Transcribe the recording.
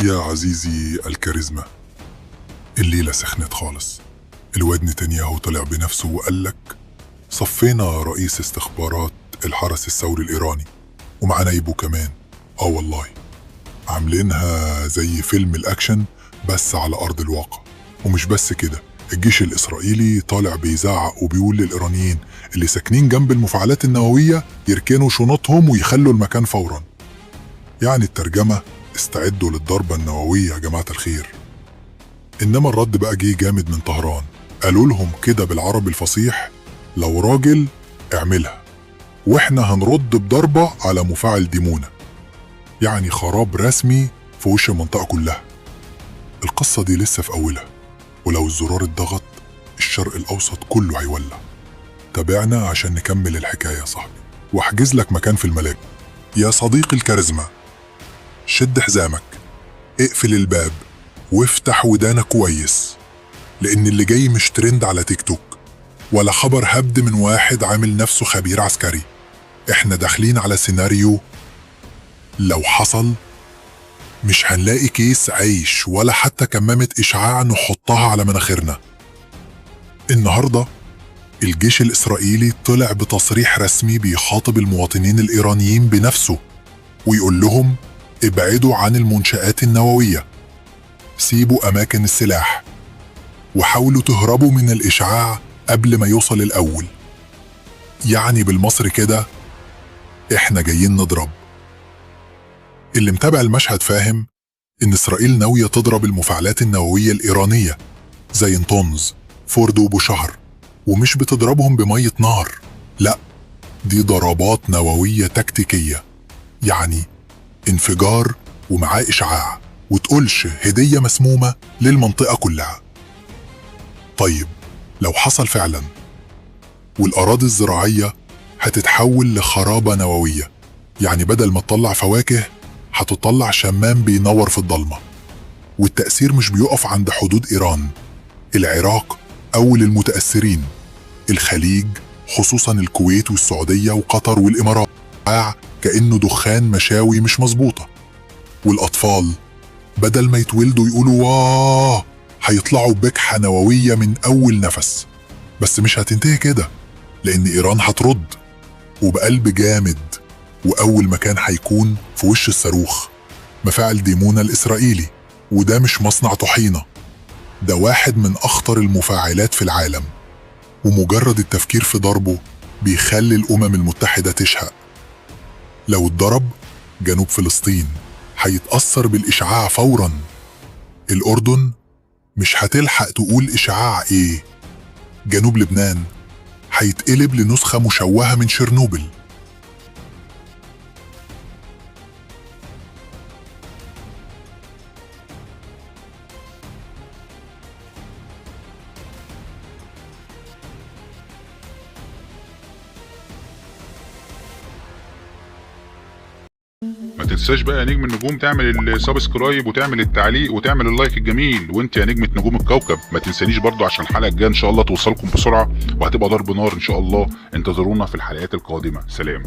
يا عزيزي الكاريزما، الليلة سخنت خالص. الواد نتنياهو طلع بنفسه وقال لك صفينا رئيس استخبارات الحرس الثوري الإيراني ومع نايبه كمان. والله عاملينها زي فيلم الأكشن بس على أرض الواقع. ومش بس كده، الجيش الإسرائيلي طالع بيزعق وبيقول للإيرانيين اللي ساكنين جنب المفاعلات النووية يركنوا شنطهم ويخلوا المكان فورا. يعني الترجمة استعدوا للضربة النووية يا جماعة الخير. إنما الرد بقى جه جامد من طهران، قالوا لهم كده بالعربي الفصيح: لو راجل اعملها، واحنا هنرد بضربة على مفاعل ديمونة. يعني خراب رسمي في وش المنطقة كلها. القصة دي لسه في أولها، ولو الزرار اتضغط الشرق الأوسط كله هيولع. تابعنا عشان نكمل الحكاية يا صاحبي، واحجز لك مكان في الملاجئ. يا صديقي الكاريزما، شد حزامك، اقفل الباب وافتح ودانك كويس، لأن اللي جاي مش ترند على تيك توك ولا خبر هبد من واحد عامل نفسه خبير عسكري. احنا داخلين على سيناريو لو حصل مش هنلاقي كيس عيش ولا حتى كمامة إشعاع نحطها على مناخيرنا. النهاردة الجيش الإسرائيلي طلع بتصريح رسمي بيخاطب المواطنين الإيرانيين بنفسه ويقول لهم ابعدوا عن المنشآت النووية، سيبوا أماكن السلاح، وحاولوا تهربوا من الإشعاع قبل ما يوصل الأول. يعني بالمصري كده إحنا جايين نضرب. اللي متابع المشهد فاهم إن إسرائيل ناوية تضرب المفاعلات النووية الإيرانية زي نطونز، فورد وبوشهر، ومش بتضربهم بمية نار، لأ، دي ضربات نووية تكتيكية. يعني انفجار ومعاه إشعاع، وتقولش هدية مسمومة للمنطقة كلها. طيب لو حصل فعلا والأراضي الزراعية هتتحول لخرابة نووية، يعني بدل ما تطلع فواكه هتطلع شمام بينور في الضلمة. والتأثير مش بيقف عند حدود إيران، العراق أول المتأثرين، الخليج خصوصا الكويت والسعودية وقطر والإمارات كأنه دخان مشاوي مش مظبوطة. والأطفال بدل ما يتولدوا يقولوا واه هيطلعوا بكحة نووية من أول نفس. بس مش هتنتهي كده، لأن إيران هترد وبقلب جامد، وأول مكان هيكون في وش الصاروخ مفاعل ديمونة الإسرائيلي. وده مش مصنع طحينة، ده واحد من أخطر المفاعلات في العالم، ومجرد التفكير في ضربه بيخلي الأمم المتحدة تشهق. لو اتضرب جنوب فلسطين هيتأثر بالإشعاع فوراً. الأردن مش هتلحق تقول إشعاع إيه. جنوب لبنان هيتقلب لنسخة مشوهة من شرنوبل. ما تنساش بقى يا نجم النجوم تعمل السبسكرايب وتعمل التعليق وتعمل اللايك الجميل. وانت يا نجمة نجوم الكوكب ما تنسانيش برضو عشان الحلقة الجاية ان شاء الله توصلكم بسرعة وهتبقى ضرب نار ان شاء الله. انتظرونا في الحلقات القادمة. سلام.